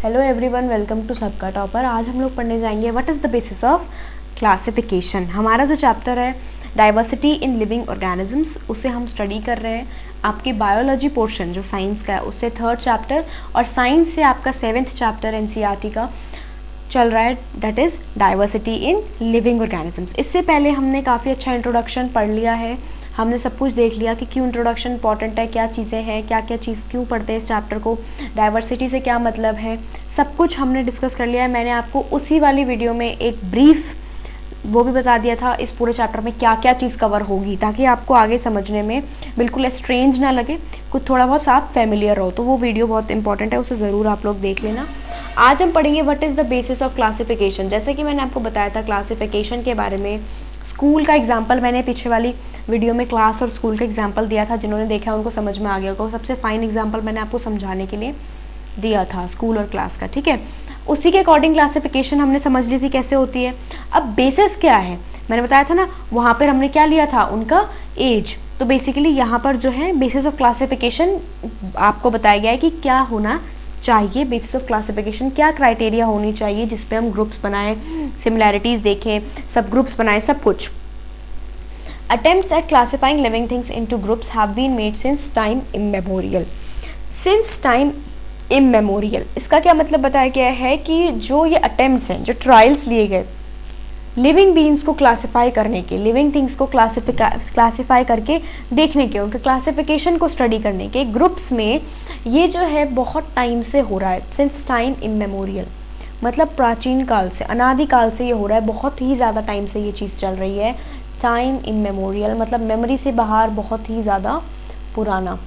Hello everyone, welcome to सबका topper. आज हम लोग पढ़ने जाएंगे what is the basis of classification. हमारा जो चैप्टर है डाइवर्सिटी इन लिविंग ऑर्गेनिजम्स, उसे हम स्टडी कर रहे हैं। आपकी बायोलॉजी पोर्शन जो साइंस का है उससे थर्ड चैप्टर, और साइंस से आपका 7th चैप्टर एनसीईआरटी का चल रहा है, that is diversity in living organisms. इससे पहले हमने काफ़ी अच्छा इंट्रोडक्शन पढ़ लिया है, हमने सब कुछ देख लिया कि क्यों इंट्रोडक्शन इंपॉर्टेंट है, क्या चीज़ें हैं, क्या क्या चीज़ क्यों पढ़ते हैं इस चैप्टर को, डाइवर्सिटी से क्या मतलब है, सब कुछ हमने डिस्कस कर लिया है। मैंने आपको उसी वाली वीडियो में एक ब्रीफ वो भी बता दिया था इस पूरे चैप्टर में क्या क्या चीज़ कवर होगी, ताकि आपको आगे समझने में बिल्कुल स्ट्रेंज ना लगे, कुछ थोड़ा बहुत आप फेमिलियर हो। तो वो वीडियो बहुत इंपॉर्टेंट है, उसे ज़रूर आप लोग देख लेना। आज हम पढ़ेंगे what is the basis of classification. जैसे कि मैंने आपको बताया था क्लासिफिकेशन के बारे में, स्कूल का एग्जाम्पल मैंने पीछे वाली वीडियो में क्लास और स्कूल का एग्जाम्पल दिया था, जिन्होंने देखा उनको समझ में आ गया होगा। सबसे फाइन एग्जाम्पल मैंने आपको समझाने के लिए दिया था स्कूल और क्लास का, ठीक है। उसी के अकॉर्डिंग क्लासिफिकेशन हमने समझ ली थी कैसे होती है। अब बेसिस क्या है, मैंने बताया था ना, वहाँ पर हमने क्या लिया था, उनका एज। तो बेसिकली यहाँ पर जो है बेसिस ऑफ क्लासिफिकेशन आपको बताया गया है कि क्या होना चाहिए। बेसिस ऑफ क्लासिफिकेशन क्या क्राइटेरिया होनी चाहिए जिस पे हम ग्रुप्स बनाएं, सिमिलैरिटीज़ देखें, सब ग्रुप्स बनाएं, सब कुछ। Attempts at classifying living things into groups have been made since time immemorial. Since time immemorial, इसका क्या मतलब बताया गया है कि जो ये अटेम्प्ट्स हैं, जो ट्रायल्स लिए गए लिविंग बीइंग्स को क्लासीफाई करने के, लिविंग थिंग्स को क्लासीफाई करके देखने के, उनके क्लासिफिकेशन को स्टडी करने के ग्रुप्स में, ये जो है बहुत टाइम से हो रहा है। सिंस टाइम इमेमोरियल मतलब प्राचीन काल से, अनादिकाल से ये हो रहा है, बहुत ही ज़्यादा टाइम से ये चीज़ चल रही है। टाइम इमेमोरियल मतलब मेमोरी से बाहर, बहुत ही ज़्यादा पुराना।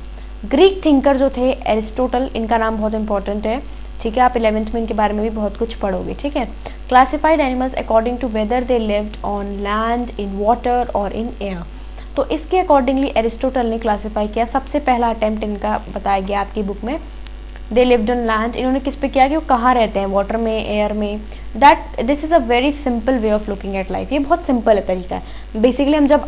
ग्रीक थिंकर जो थे एरिस्टोटल, इनका नाम बहुत इंपॉर्टेंट है, ठीक है। आप 11th में इनके बारे में भी बहुत कुछ पढ़ोगे, ठीक है। Classified animals according to whether they lived on land, in water और इन एयर। तो इसके अकॉर्डिंगली एरिस्टोटल ने क्लासीफाई किया। सबसे पहला अटेम्प्ट इनका बताया गया आपकी बुक में, दे लिव्ड ऑन लैंड। इन्होंने किस पे किया कि वो कहाँ रहते हैं, वाटर में, एयर में। That this is a very simple way of looking at life. ये बहुत सिंपल है तरीका है। बेसिकली हम जब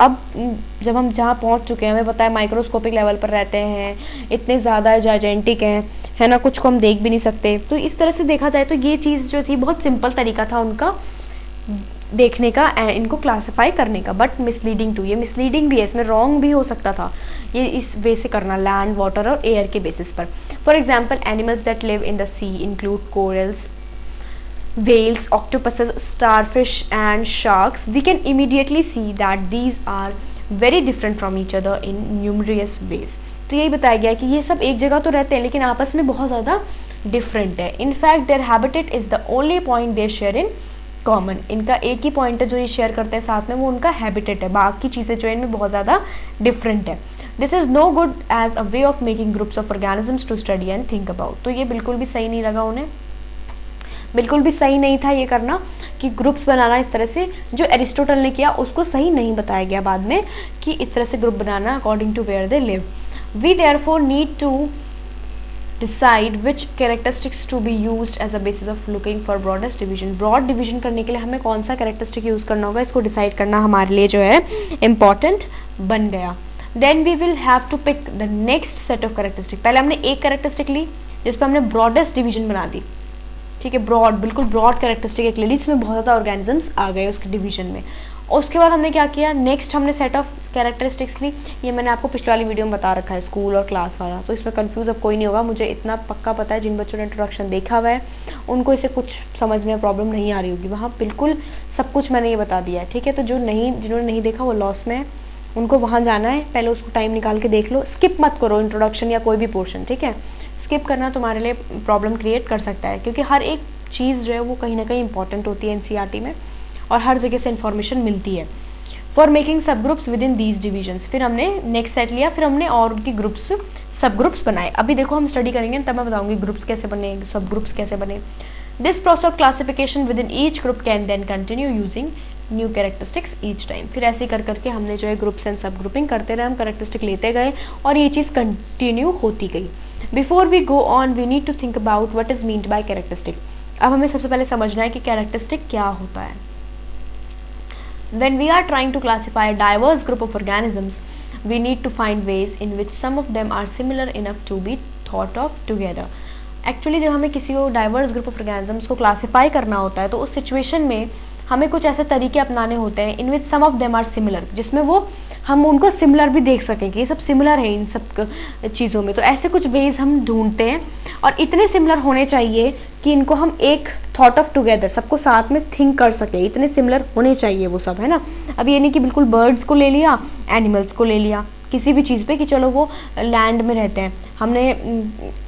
हम जहाँ पहुँच चुके हैं, हमें पता है माइक्रोस्कोपिक लेवल पर रहते हैं, इतने ज़्यादा जाइजेंटिक हैं, है ना, कुछ को हम देख भी नहीं सकते। तो इस तरह से देखा जाए तो ये चीज़ जो थी बहुत सिंपल तरीका था उनका देखने का, इनको क्लासिफाई करने का। बट मिसलीडिंग टू, ये मिसलीडिंग भी है, इसमें रॉन्ग भी हो सकता था ये इस वे से करना, लैंड, वाटर और एयर के बेसिस पर। For example animals that live in the sea include corals, whales, octopuses, starfish and sharks. We can immediately see that these are very different from each other in numerous ways. तो यही बताया गया कि ये सब एक जगह तो रहते हैं लेकिन आपस में बहुत ज़्यादा डिफरेंट है। In fact their habitat is the only point they share in common. इनका एक ही पॉइंट है जो ये शेयर करते हैं साथ में, वो उनका हैबिटेट है। बाकी चीज़ें जो इनमें बहुत ज़्यादा डिफरेंट है। This is no good as a way of making groups of organisms to study and think about. तो ये बिल्कुल भी सही नहीं लगा उन्हें, बिल्कुल भी सही नहीं था ये करना कि ग्रुप्स बनाना इस तरह से। जो एरिस्टोटल ने किया उसको सही नहीं बताया गया बाद में कि इस तरह से ग्रुप बनाना according to where they live. We therefore need to decide which characteristics to be used as a basis of looking for broadest division. Broad division करने के लिए हमें कौन सा कैरेक्टरिस्टिक यूज़ करना होगा, इसको डिसाइड करना हमारे लिए जो है इम्पॉर्टेंट बन गया। Then we will have to pick the next set of characteristic. पहले हमने एक कैरेक्टरिस्टिक ली जिस पर हमने ब्रॉडेस्ट डिवीजन बना दी, ठीक है, ब्रॉड, बिल्कुल ब्रॉड कैरेक्टरिस्टिक एक ले ली जिसमें बहुत ज़्यादा ऑर्गेनिजम्स आ गए उसके डिवीजन में। और उसके बाद हमने क्या किया, नेक्स्ट हमने सेट ऑफ कैरेक्टरिस्टिक्स ली। ये मैंने आपको पिछले वाली वीडियो में बता रखा है, स्कूल और क्लास वाला, तो इसमें कंफ्यूज अब कोई नहीं होगा। मुझे इतना पक्का पता है जिन बच्चों ने इंट्रोडक्शन देखा हुआ है उनको इसे कुछ समझ में प्रॉब्लम नहीं आ रही होगी, वहाँ बिल्कुल सब कुछ मैंने ये बता दिया है, ठीक है। तो जिन्होंने नहीं देखा वो लॉस में है, उनको वहाँ जाना है, पहले उसको टाइम निकाल के देख लो, स्किप मत करो इंट्रोडक्शन या कोई भी पोर्शन, ठीक है। स्किप करना तुम्हारे लिए प्रॉब्लम क्रिएट कर सकता है, क्योंकि हर एक चीज़ जो है वो कहीं ना कहीं इंपॉर्टेंट होती है एनसीईआरटी में, और हर जगह से इन्फॉर्मेशन मिलती है। फॉर मेकिंग सब groups with in these divisions, फिर हमने नेक्स्ट सेट लिया, फिर हमने और उनकी ग्रुप्स, सब ग्रुप्स बनाए। अभी देखो हम स्टडी करेंगे तब मैं बताऊंगी ग्रुप्स कैसे बने, सब ग्रुप्स कैसे बने। This process of classification within each group can then continue using new characteristics each time. फिर ऐसे कर करके हमने जो है ग्रुप्स एंड सब ग्रुपिंग करते रहे, हम कैरेक्टरिस्टिक लेते गए और ये चीज़ कंटिन्यू होती गई। Before we go on we need to think about what is meant by characteristic. अब हमें सबसे पहले समझना है कि कैरेक्टरिस्टिक क्या होता है। When we are trying to classify a diverse group of organisms, we need to find ways in which some of them are similar enough to be thought of together. Actually जब हमें किसी को diverse group of organisms को classify करना होता है तो उस सिचुएशन में हमें कुछ ऐसे तरीके अपनाने होते हैं इन विच सम ऑफ देम आर सिमिलर, जिसमें वो हम उनको सिमिलर भी देख सकें कि ये सब सिमिलर है इन सब चीज़ों में। तो ऐसे कुछ वेज हम ढूंढते हैं और इतने सिमिलर होने चाहिए कि इनको हम एक थॉट ऑफ टुगेदर सबको साथ में थिंक कर सके, इतने सिमिलर होने चाहिए वो सब, है ना। अब ये नहीं कि बिल्कुल बर्ड्स को ले लिया, एनिमल्स को ले लिया, किसी भी चीज़ पे कि चलो वो लैंड में रहते हैं, हमने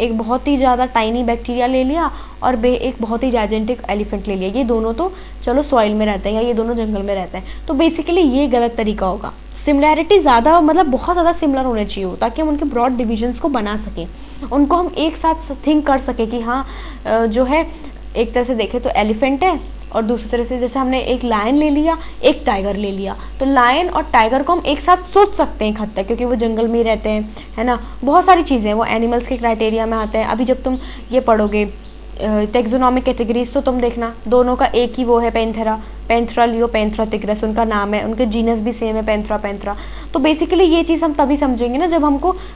एक बहुत ही ज़्यादा टाइनी बैक्टीरिया ले लिया और एक बहुत ही जाइजेंटिक एलिफेंट ले लिया, ये दोनों तो चलो सॉइल में रहते हैं या ये दोनों जंगल में रहते हैं। तो बेसिकली ये गलत तरीका होगा। सिमिलैरिटी ज़्यादा मतलब बहुत ज़्यादा सिमिलर होने चाहिए हो ताकि हम उनके ब्रॉड डिविजन्स को बना सकें, उनको हम एक साथ थिंक कर सकें कि हाँ जो है एक तरह से देखें तो एलिफेंट है और दूसरी तरह से जैसे हमने एक लायन ले लिया, एक टाइगर ले लिया, तो लायन और टाइगर को हम एक साथ सोच सकते हैं एक हद तक क्योंकि वो जंगल में ही रहते हैं, है ना। बहुत सारी चीज़ें वो एनिमल्स के क्राइटेरिया में आते हैं। अभी जब तुम ये पढ़ोगे टेक्सोनॉमिक कैटेगरीज तो तुम देखना दोनों का एक ही वो है Panthera, Panthera leo, Panthera tigris उनका नाम है, उनके जीनस भी सेम है पैंथेरा पैंथेरा। तो बेसिकली ये चीज़ हम तभी समझेंगे ना जब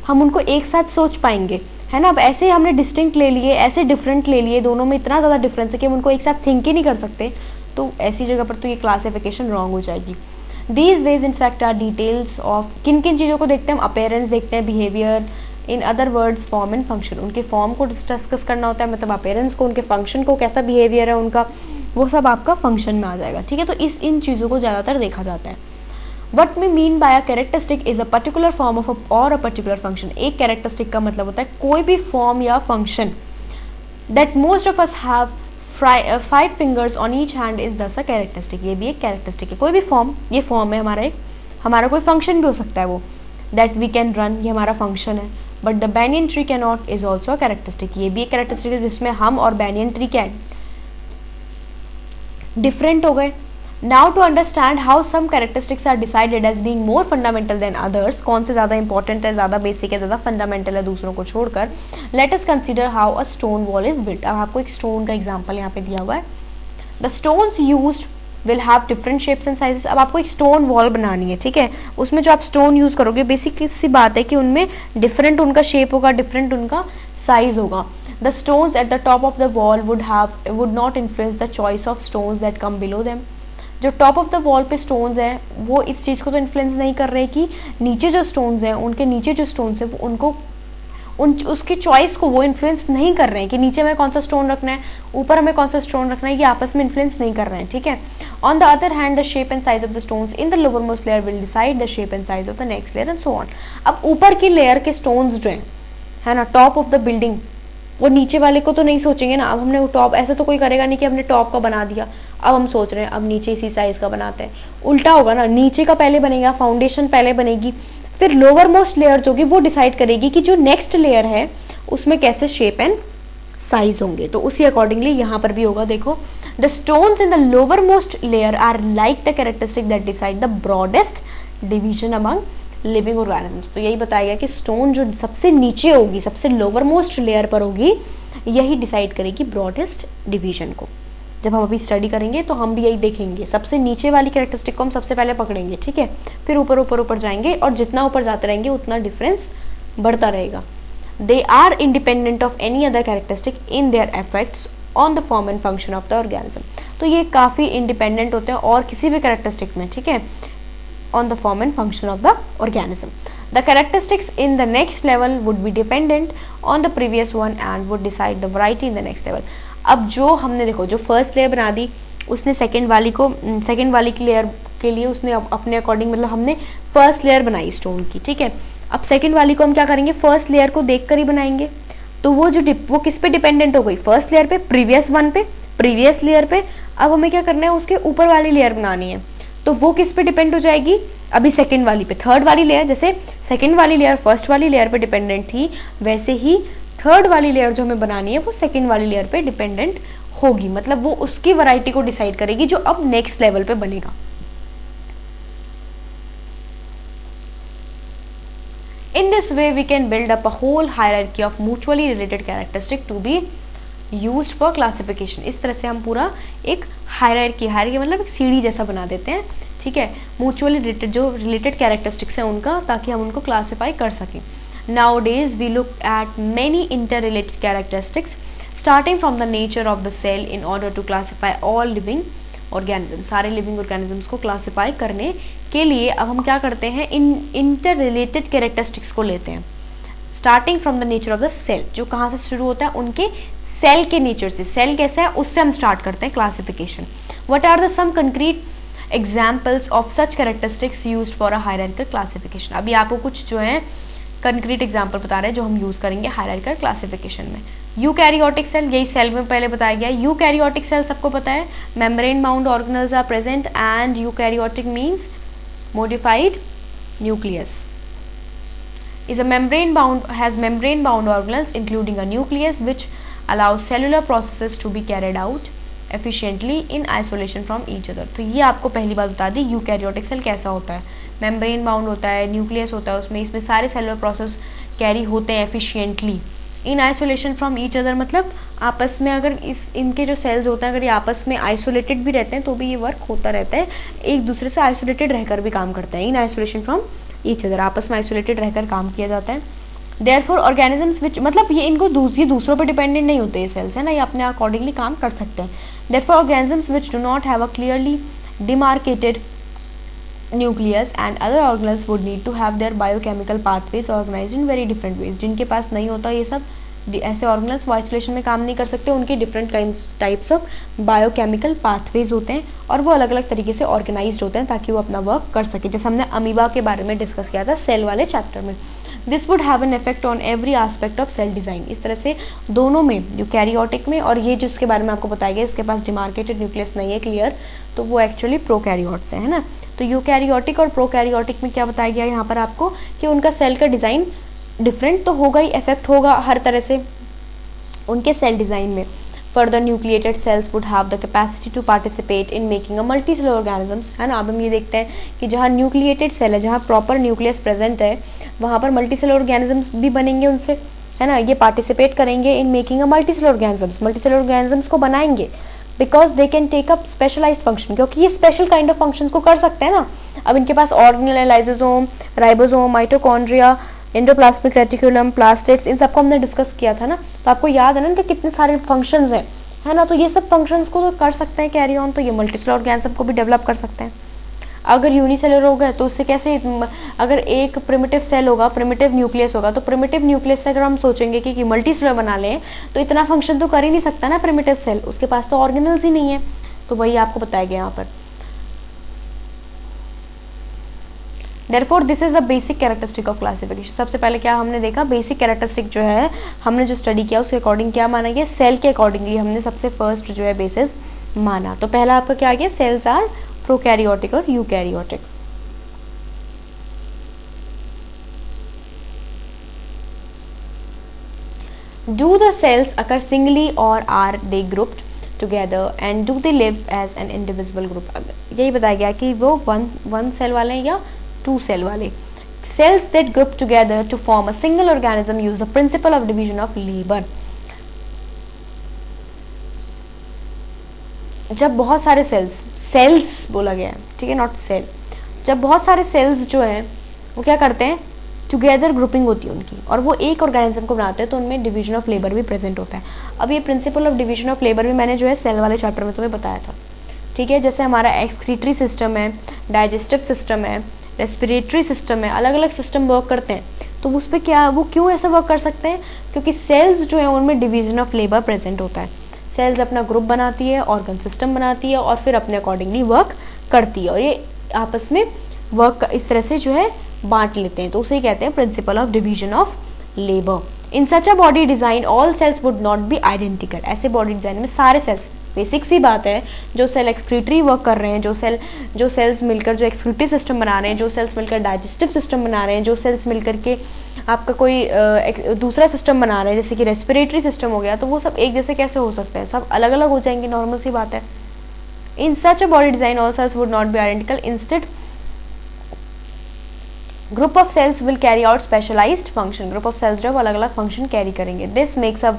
हम उनको एक साथ सोच पाएंगे, है ना। अब ऐसे ही हमने डिस्टिंक्ट ले लिए, ऐसे डिफरेंट ले लिए, दोनों में इतना ज़्यादा डिफरेंस है कि हम उनको एक साथ थिंक ही नहीं कर सकते, तो ऐसी जगह पर तो ये क्लासिफिकेशन रॉन्ग हो जाएगी। These ways in fact are details of किन किन चीज़ों को देखते हैं हम, अपेयरेंस देखते हैं, behaviour, in other words form and function, उनके फॉर्म को डिस्कस करना होता है, मतलब अपेयरेंस को, उनके फंक्शन को, कैसा बिहेवियर है उनका, वो सब आपका फंक्शन में आ जाएगा, ठीक है। तो इन चीज़ों को ज़्यादातर देखा जाता है। What we mean by a characteristic is a particular form of और अ पर्टिकुलर फंक्शन। एक कैरेक्टरिस्टिक का मतलब होता है कोई भी फॉर्म या function that most of us have 5 fingers on each hand is thus a characteristic. ये भी एक कैरेक्टरिस्टिक है, कोई भी फॉर्म, ये फॉर्म है हमारा, एक हमारा कोई फंक्शन भी हो सकता है वो, दैट वी कैन रन, ये हमारा फंक्शन है। But the banyan tree can not is also a characteristic, ये भी एक कैरेक्टरिस्टिक है जिसमें हम और बैनियन ट्री क्या डिफरेंट हो गए। Now to understand how some characteristics are decided as being more fundamental than others, कौन से ज़्यादा इंपॉर्टेंट है, ज़्यादा बेसिक है, ज़्यादा फंडामेंटल है दूसरों को छोड़कर, let us consider how a stone wall is built. अब आपको एक स्टोन का एग्जाम्पल यहाँ पे दिया हुआ है। The stones used will have different shapes and sizes. अब आपको एक स्टोन वॉल बनानी है, ठीक है, उसमें जो आप स्टोन यूज़ करोगे बेसिक सी बात है कि उनमें डिफरेंट उनका शेप होगा, डिफरेंट उनका साइज होगा। The stones at the top of the wall would not influence the choice of stones that come below them. जो टॉप ऑफ द वॉल पे स्टोन्स हैं वो इस चीज़ को तो इन्फ्लुएंस नहीं कर रहे कि नीचे जो स्टोन्स हैं उनके नीचे जो स्टोन्स हैं उनको उसकी चॉइस को वो इन्फ्लुएंस नहीं कर रहे हैं कि नीचे हमें कौन सा स्टोन रखना है, ऊपर हमें कौन सा स्टोन रखना है, ये आपस में इन्फ्लुएंस नहीं कर रहे हैं, ठीक है। On the other hand the shape and size of the stones in the lowermost layer will decide the shape and size of the next layer and so on. अब ऊपर की लेयर के स्टोन्स जो हैं, है ना, top of the building, वो नीचे वाले को तो नहीं सोचेंगे ना। अब हमने वो टॉप, ऐसा तो कोई करेगा नहीं कि हमने टॉप का बना दिया अब हम सोच रहे हैं अब नीचे इसी साइज का बनाते हैं, उल्टा होगा ना, नीचे का पहले बनेगा, फाउंडेशन पहले बनेगी, फिर लोअर मोस्ट लेयर जो होगी वो डिसाइड करेगी कि जो नेक्स्ट लेयर है उसमें कैसे शेप एंड साइज होंगे। तो उसी अकॉर्डिंगली यहाँ पर भी होगा। देखो, the stones in the lowermost layer are like the characteristic that decide the broadest division among living organisms. तो यही बताया गया कि स्टोन जो सबसे नीचे होगी, सबसे लोअर मोस्ट लेयर पर होगी, यही डिसाइड करेगी ब्रॉडेस्ट डिवीजन को। जब हम अभी स्टडी करेंगे तो हम भी यही देखेंगे, सबसे नीचे वाली कैरेक्टरिस्टिक को हम सबसे पहले पकड़ेंगे, ठीक है, फिर ऊपर ऊपर ऊपर जाएंगे और जितना ऊपर जाते रहेंगे उतना डिफरेंस बढ़ता रहेगा। They are independent of any other characteristic in their effects on the form and function of the organism. तो ये काफ़ी इंडिपेंडेंट होते हैं और किसी भी कैरेक्टरिस्टिक में, ठीक है, on the form and function of the organism. The characteristics in the next level would be dependent on the previous one and would decide the variety in the next level. अब जो हमने देखो जो first layer बना दी उसने second वाली की layer के लिए उसने अपने अकॉर्डिंग, मतलब हमने फर्स्ट लेयर बनाई स्टोन की, ठीक है। अब सेकंड वाली को हम क्या करेंगे, फर्स्ट लेयर को देख कर ही बनाएंगे। तो वो किस पे डिपेंडेंट हो गई, फर्स्ट लेयर पे, प्रीवियस वन पे, प्रीवियस लेयर पे। अब हमें क्या करना है, उसके ऊपर वाली लेयर बनानी है, तो वो किस पे डिपेंड हो जाएगी, अभी सेकंड वाली पे। थर्ड वाली लेयर, जैसे सेकंड वाली लेयर फर्स्ट वाली लेयर पे डिपेंडेंट थी, वैसे ही थर्ड वाली लेयर जो हमें बनानी है वो सेकंड वाली लेयर पे डिपेंडेंट होगी, मतलब वो उसकी वैरायटी को डिसाइड करेगी जो अब नेक्स्ट लेवल पे बनेगा। In this way we can build up a whole hierarchy of mutually related characteristic to be used for classification। इस तरह से हम पूरा एक हायरार्की मतलब एक सीढ़ी जैसा बना देते हैं, ठीक है, म्यूचुअली रिलेटेड जो रिलेटेड कैरेक्टरिस्टिक्स हैं उनका, ताकि हम उनको क्लासीफाई कर सकें। Nowadays we look at many interrelated characteristics starting from the nature of the cell in order to classify all living organism, सारे लिविंग ऑर्गेनिजम्स को क्लासीफाई करने के लिए अब हम क्या करते हैं, इन इंटर रिलेटेड कैरेक्टरिस्टिक्स को लेते हैं। Starting from the nature of the cell, जो कहाँ से शुरू होता है, उनके सेल के नेचर से, सेल कैसा है उससे हम स्टार्ट करते हैं classification. What are the some concrete examples of such characteristics used for a hierarchical classification. अभी आपको कुछ जो है कंक्रीट एग्जाम्पल बता रहे हैं जो हम यूज़ करेंगे हायरार्किकल क्लासिफिकेशन में। यूकैरियोटिक सेल, यही सेल में पहले बताया गया है। यूकैरियोटिक सेल सबको पता है, membrane bound organelles are present and eukaryotic means modified nucleus is a membrane bound, has membrane bound organelles including a nucleus which allows cellular processes to be carried out efficiently in isolation from each other। तो ये आपको पहली बात बता दी eukaryotic cell कैसा होता है, membrane bound होता है, न्यूक्लियस होता है उसमें, इसमें सारे सेलुलर प्रोसेस कैरी होते हैं efficiently in isolation from each other, मतलब आपस में अगर इनके जो सेल्स होते हैं अगर ये आपस में आइसोलेटेड भी रहते हैं तो भी ये वर्क होता रहता है, एक दूसरे से आइसोलेटेड रहकर भी काम करते हैं। In isolation from each other, आपस में आइसोलेटेड रहकर काम किया जाता है। देयरफॉर ऑर्गेनिजम्स विच, मतलब ये दूसरों पर डिपेंडेंट नहीं होते ये सेल्स है ना, ये अपने अकॉर्डिंगली काम कर सकते हैं। Therefore organisms which do not have a clearly demarcated nucleus and other organelles would need to have their biochemical pathways organized in very different ways। जिनके पास नहीं होता ये सब ऐसे ऑर्गेनल्स वो आइसोलेशन में काम नहीं कर सकते, उनके different types of biochemical pathways होते हैं और वो अलग अलग तरीके से ऑर्गेनाइज्ड होते हैं ताकि वो अपना वर्क कर सके, जैसे हमने अमीबा के बारे में डिस्कस किया था सेल वाले चैप्टर में। This would have an effect on every aspect of cell design. इस तरह से दोनों में, यूकैरियोटिक में और ये जिसके बारे में आपको बताया गया इसके पास डिमार्केटेड न्यूक्लियस नहीं है क्लियर, तो वो एक्चुअली प्रोकैरियोट्स है ना। तो यूकैरियोटिक और प्रोकैरियोटिक में क्या बताया गया यहाँ पर आपको कि उनका सेल का डिज़ाइन डिफरेंट तो होगा ही, इफेक्ट होगा हर तरह से उनके सेल डिज़ाइन में। Further nucleated cells would have the capacity to participate in making a multicellular organisms, है ना। अब हम ये देखते हैं कि जहाँ न्यूक्लिएटेड सेल है, जहाँ प्रॉपर न्यूक्लियस प्रेजेंट है, वहाँ पर मल्टीसेलुलर ऑर्गेनिजम्स भी बनेंगे उनसे, है ना। ये पार्टिसिपेट करेंगे in making a multicellular organisms, multicellular organisms को बनाएंगे because they can take up specialized function, क्योंकि ये स्पेशल काइंड ऑफ फंक्शंस को कर सकते हैं ना। अब इनके पास ऑर्गेनेल है, lysosome, ribosome, mitochondria, endoplasmic reticulum, plastids, इन सबको हमने डिस्कस किया था ना। तो आपको याद है ना इनके कितने सारे फंक्शंस हैं, है ना। तो ये सब फंक्शंस को तो कर सकते हैं कैरी ऑन, तो ये मल्टीसेलुलर ऑर्गेनिज्म को भी डेवलप कर सकते हैं। अगर यूनिसेलुलर होगा तो उससे कैसे, अगर एक प्रिमिटिव सेल होगा, प्रिमिटिव न्यूक्लियस होगा, तो प्रिमिटिव न्यूक्लियस से अगर हम सोचेंगे कि मल्टीसेलुलर बना लें तो इतना फंक्शन तो कर ही नहीं सकता ना प्रिमिटिव सेल, उसके पास तो ऑर्गेनल्स ही नहीं है। तो वही आपको बताया गया यहाँ पर। Therefore this is a basic characteristic of classification। सबसे पहले क्या हमने देखा, बेसिक कैरेक्टरिस्टिक जो है हमने जो स्टडी किया उसके अकॉर्डिंग क्या माना गया, सेल के अकॉर्डिंगली हमने सबसे फर्स्ट जो है बेसिस माना। तो पहला आपका क्या आ गया, सेल्स आर प्रोकैरियोटिक और eukaryotic. Do the cells occur singly or are they grouped together and do they live as an indivisible group। अब यही बताया गया कि वो वन सेल वाले हैं या टू सेल वाले। Cells that group together to form a single organism use the principle of division of labor। जब बहुत सारे सेल्स बोला गया है, ठीक है, नॉट सेल, जब बहुत सारे सेल्स जो हैं वो क्या करते हैं, टुगेदर ग्रुपिंग होती है उनकी और वो एक ऑर्गेनिज्म को बनाते हैं, तो उनमें डिवीजन ऑफ लेबर भी प्रेजेंट होता है। अब ये principal of division of labour भी मैंने जो है सेल वाले चैप्टर में तुम्हें बताया था, ठीक है। जैसे हमारा एक्सक्रीटरी सिस्टम है, डाइजेस्टिव सिस्टम है, रेस्पिरेटरी सिस्टम है, अलग अलग सिस्टम वर्क करते हैं, तो उस पर क्या, वो क्यों ऐसा वर्क कर सकते हैं, क्योंकि सेल्स जो है उनमें डिवीजन ऑफ लेबर प्रेजेंट होता है। सेल्स अपना ग्रुप बनाती है, ऑर्गन सिस्टम बनाती है और फिर अपने अकॉर्डिंगली वर्क करती है और ये आपस में वर्क इस तरह से जो है बांट लेते हैं, तो उसे कहते हैं principle of division of labour. In such a body design all cells would not be identical. ऐसे बॉडी डिजाइन में सारे सेल्स, बेसिक सी बात है, जो सेल एक्सक्रीटरी वर्क कर रहे हैं, जो सेल्स मिलकर जो एक्सक्रीटरी सिस्टम बना रहे हैं, जो सेल्स मिलकर डाइजेस्टिव सिस्टम बना रहे हैं, जो सेल्स मिलकर के आपका कोई दूसरा सिस्टम बना रहे हैं जैसे कि रेस्पिरेटरी सिस्टम हो गया, तो वो सब एक जैसे कैसे हो सकते हैं, सब अलग अलग हो जाएंगे, नॉर्मल सी बात है। In such a body design all cells would not be identical, instead group of cells will carry out specialized function. Group of cells जो है वो अलग अलग फंक्शन कैरी करेंगे। This makes a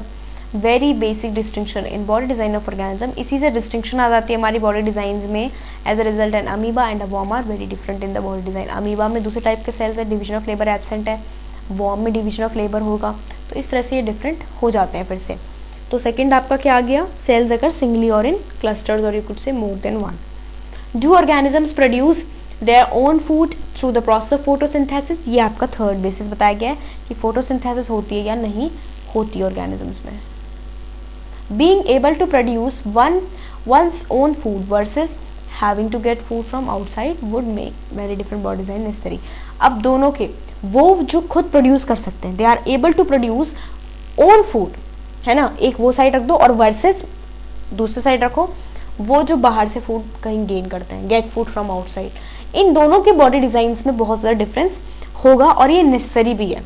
very basic distinction in body design of organism. इसी से distinction आ जाती है हमारी बॉडी डिजाइन में। As a result an amoeba and a worm are very different in the body design. Amoeba में दूसरे टाइप के सेल्स है, डिवीजन ऑफ लेबर एब्सेंट है, वॉर्म में डिवीजन ऑफ लेबर होगा, तो इस तरह से ये डिफरेंट हो जाते हैं फिर से। तो सेकंड आपका क्या आ गया, सेल्स अगर सिंगली और इन क्लस्टर्स और you could say more than one. Do organisms produce their own food through the process of photosynthesis, ये आपका थर्ड बेसिस बताया गया है कि फोटोसिंथेसिस होती है या नहीं होती ऑर्गेनिजम्स में। Being able to produce one's own food versus having to get food from outside would make very different body design necessary। अब दोनों के, वो जो खुद प्रोड्यूस कर सकते हैं, they are able to produce own food, है ना, एक वो साइड रख दो, और वर्सेस दूसरी साइड रखो वो जो बाहर से फूड कहीं गेन करते हैं, गेट फूड फ्रॉम आउटसाइड। इन दोनों के बॉडी डिज़ाइंस में बहुत ज़्यादा डिफरेंस होगा और ये नेसेसरी भी है,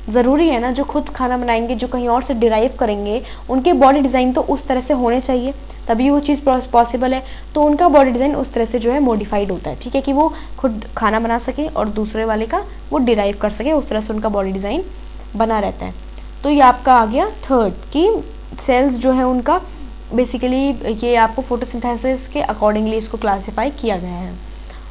ज़रूरी है ना। जो खुद खाना बनाएंगे, जो कहीं और से डिराइव करेंगे, उनके बॉडी डिज़ाइन तो उस तरह से होने चाहिए, तभी वो चीज़ पॉसिबल है। तो उनका बॉडी डिज़ाइन उस तरह से जो है मॉडिफाइड होता है, ठीक है, कि वो खुद खाना बना सके और दूसरे वाले का वो डिराइव कर सके, उस तरह से उनका बॉडी डिज़ाइन बना रहता है। तो ये आपका आ गया थर्ड कि सेल्स जो है उनका बेसिकली ये आपको फोटोसिंथेसिस के अकॉर्डिंगली इसको क्लासीफाई किया गया है।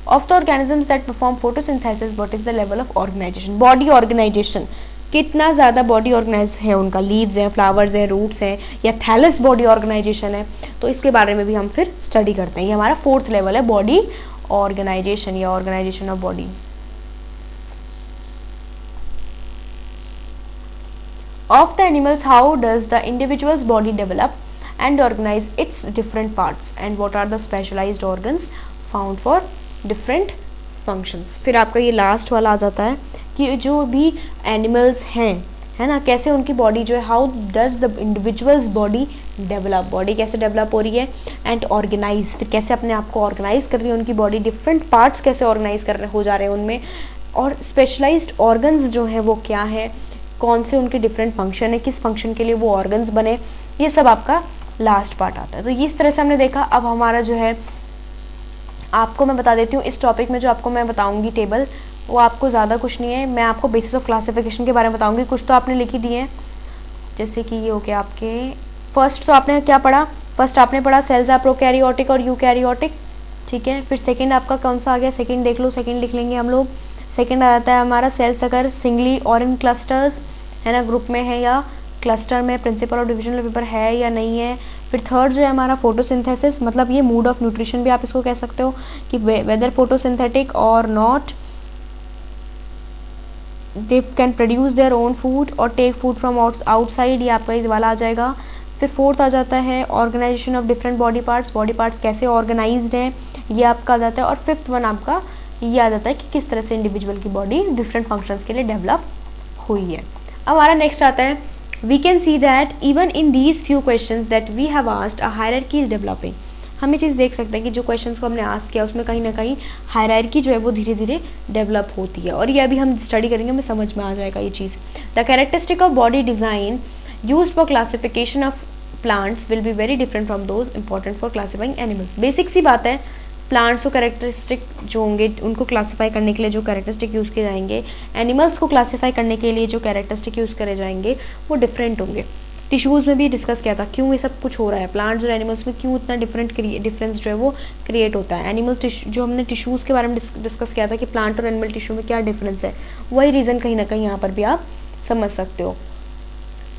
Of the organisms that perform photosynthesis, what is the level of organization, body organization कितना ज़्यादा बॉडी ऑर्गेनाइज है उनका, लीव्स हैं, फ्लावर्स हैं, रूट्स हैं, या थैलस बॉडी ऑर्गेनाइजेशन है, तो इसके बारे में भी हम फिर स्टडी करते हैं। ये हमारा फोर्थ लेवल है, बॉडी ऑर्गेनाइजेशन या organization of body. Of the animals, how does the individual's body develop and organize its different parts, and what are the specialized organs found for different functions। फिर आपका ये last वाला आ जाता है कि जो भी एनिमल्स हैं, है ना, कैसे उनकी बॉडी जो है, how does the individuals body develop, body कैसे डेवलप हो रही है, एंड ऑर्गेनाइज, फिर कैसे अपने आप को ऑर्गेनाइज कर रही है उनकी बॉडी, डिफरेंट पार्ट्स कैसे ऑर्गेनाइज कर रहे हो जा रहे हैं उनमें, और स्पेशलाइज्ड ऑर्गन्स जो हैं वो क्या है, कौन से उनके डिफरेंट फंक्शन है, किस फंक्शन के लिए वो ऑर्गन्स बने, ये सब आपका लास्ट पार्ट आता है। तो इस तरह से हमने देखा। अब हमारा जो है, आपको मैं बता देती हूँ, इस टॉपिक में जो आपको मैं बताऊँगी टेबल, वो आपको ज़्यादा कुछ नहीं है, मैं आपको बेसिस ऑफ क्लासिफिकेशन के बारे में बताऊँगी। कुछ तो आपने लिख ही दिए हैं, जैसे कि ये हो गया आपके, फर्स्ट तो आपने क्या पढ़ा, फर्स्ट आपने पढ़ा सेल्स आर प्रोकैरियोटिक और यूकैरियोटिक, ठीक है। फिर सेकंड आपका कौन सा आ गया, सेकंड देख लो, सेकंड लिख लेंगे हम लोग। सेकंड आ जाता है हमारा सेल्स अगर सिंगली और इन क्लस्टर्स, है ना, ग्रुप में है या क्लस्टर में, प्रिंसिपल और डिविजनल पेपर है या नहीं है। फिर थर्ड जो है हमारा फोटोसिंथेसिस, मतलब ये मूड ऑफ न्यूट्रिशन भी आप इसको कह सकते हो कि वेदर फोटोसिंथेटिक और not, they can produce their own food और टेक फूड फ्रॉम आउटसाइड, ये आपका इस वाला आ जाएगा। फिर फोर्थ आ जाता है organization of different body parts कैसे ऑर्गेनाइज्ड हैं, ये आपका आ जाता है। और फिफ्थ वन आपका ये आ जाता है कि किस तरह से इंडिविजुअल की बॉडी डिफरेंट फंक्शंस के लिए डेवलप हुई है। अब हमारा नेक्स्ट आता है, we can see that even in these few questions that we have asked a hierarchy is developing. हम ये चीज़ देख सकते हैं कि जो क्वेश्चंस को हमने आस्क किया उसमें कहीं ना कहीं हायरार्की जो है वो धीरे धीरे डेवलप होती है, और ये अभी हम स्टडी करेंगे, हमें समझ में आ जाएगा ये चीज़। The characteristic of body design used for classification of plants will be very different from those important for classifying animals. Basic सी बात है, प्लांट्स को कैरेक्टरिस्टिक जो होंगे उनको क्लासीफाई करने के लिए जो कैरेक्टरिस्टिक यूज़ किए जाएंगे, एनिमल्स को क्लासीफाई करने के लिए जो कैरेक्टरिस्टिक यूज़ करे जाएंगे वो डिफरेंट होंगे। टिश्यूज़ में भी डिस्कस किया था क्यों ये सब कुछ हो रहा है, प्लांट्स और एनिमल्स में क्यों इतना डिफरेंस जो है वो क्रिएट होता है। एनिमल टिश्यू जो हमने टिश्यूज़ के बारे में डिस्कस किया था कि प्लांट और एनिमल टिश्यू में क्या डिफरेंस है, वही रीज़न कहीं ना कहीं यहाँ पर भी आप समझ सकते हो।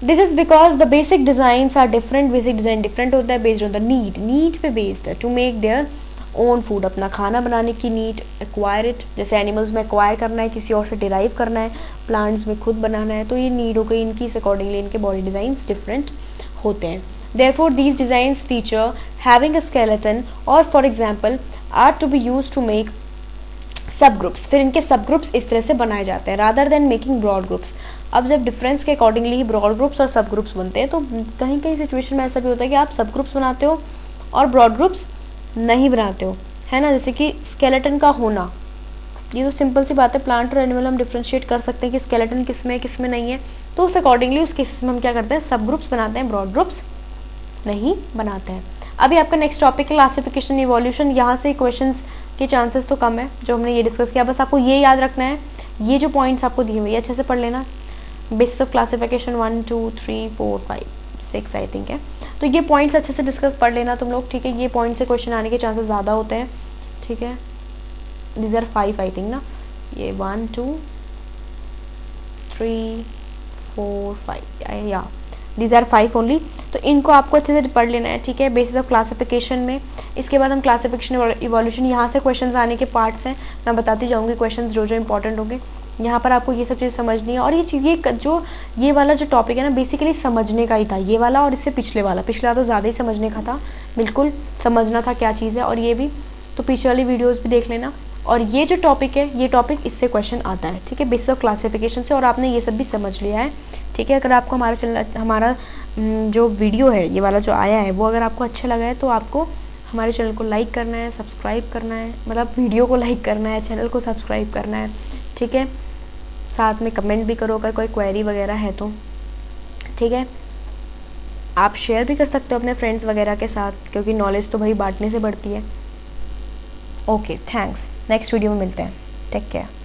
This is because the basic designs are different, basic design different होता है बेस्ड ऑन द नीड पे बेस्ड है to make their own food, अपना खाना बनाने की नीड, एक्वायर इट, जैसे एनिमल्स में एक्वायर करना है, किसी और से डिराइव करना है, प्लांट्स में खुद बनाना है, तो ये नीड हो गई इनकी, इस अकॉर्डिंगली इनके बॉडी डिज़ाइंस डिफरेंट होते हैं। Therefore these designs feature having a skeleton और for example are to be use to make sub groups, फिर इनके सब ग्रुप्स इस तरह से बनाए जाते हैं rather than making broad groups. अब जब डिफरेंस के अकॉर्डिंगली ही ब्रॉड ग्रुप्स और सब ग्रुप्स बनते हैं, तो कहीं कहीं सिचुएशन में ऐसा भी होता है कि आप सब ग्रुप्स बनाते हो और ब्रॉड ग्रुप्स नहीं बनाते हो, है ना, जैसे कि स्केलेटन का होना, ये तो सिंपल सी बात है, प्लांट और एनिमल हम डिफ्रेंशिएट कर सकते हैं कि स्केलेटन किस में किस में नहीं है, तो उस अकॉर्डिंगली उस केसेस में हम क्या करते हैं, सब ग्रुप्स बनाते हैं, ब्रॉड ग्रुप्स नहीं बनाते हैं। अभी आपका नेक्स्ट टॉपिक है क्लासिफिकेशन इवोल्यूशन। यहाँ से क्वेश्चंस के चांसेस तो कम है जो हमने ये डिस्कस किया, बस आपको ये याद रखना है, ये जो पॉइंट्स आपको दिए हुए अच्छे से पढ़ लेना। Basis of classification 1 2 3 4 5 6 I think है, तो ये पॉइंट्स अच्छे से डिस्कस पढ़ लेना तुम लोग, ठीक है। ये पॉइंट से क्वेश्चन आने के चांसेस ज़्यादा होते हैं, ठीक है। दीज आर 5 आई थिंक ना, ये 1 2 3 4 5 या दीज आर 5 ओनली। तो इनको आपको अच्छे से पढ़ लेना है, ठीक है, बेसिस ऑफ क्लासिफिकेशन में। इसके बाद हम क्लासिफिकेशन इवोल्यूशन, यहाँ से क्वेश्चंस आने के पार्ट्स हैं, मैं बताती जाऊँगी क्वेश्चंस जो जो इंपॉर्टेंट होंगे। यहाँ पर आपको ये सब चीज़ समझनी है। और ये चीज़ ये वाला जो टॉपिक है ना, बेसिकली समझने का ही था ये वाला, और इससे पिछला तो ज़्यादा ही समझने का था, बिल्कुल समझना था क्या चीज़ है। और ये भी तो पीछे वाली वीडियोज़ भी देख लेना। और ये जो टॉपिक है, ये टॉपिक इससे क्वेश्चन आता है, ठीक है, बेसिस ऑफ क्लासिफिकेशन से। और आपने ये सब भी समझ लिया है, ठीक है। अगर आपको हमारा जो वीडियो है, ये वाला जो आया है, वो अगर आपको अच्छा लगा है तो आपको हमारे चैनल को लाइक करना है, सब्सक्राइब करना है, मतलब वीडियो को लाइक करना है, चैनल को सब्सक्राइब करना है, ठीक है। साथ में कमेंट भी करो अगर कोई क्वेरी वगैरह है तो, ठीक है। आप शेयर भी कर सकते हो अपने फ्रेंड्स वगैरह के साथ, क्योंकि नॉलेज तो भाई बांटने से बढ़ती है। Okay, thanks. नेक्स्ट वीडियो में मिलते हैं। Take care.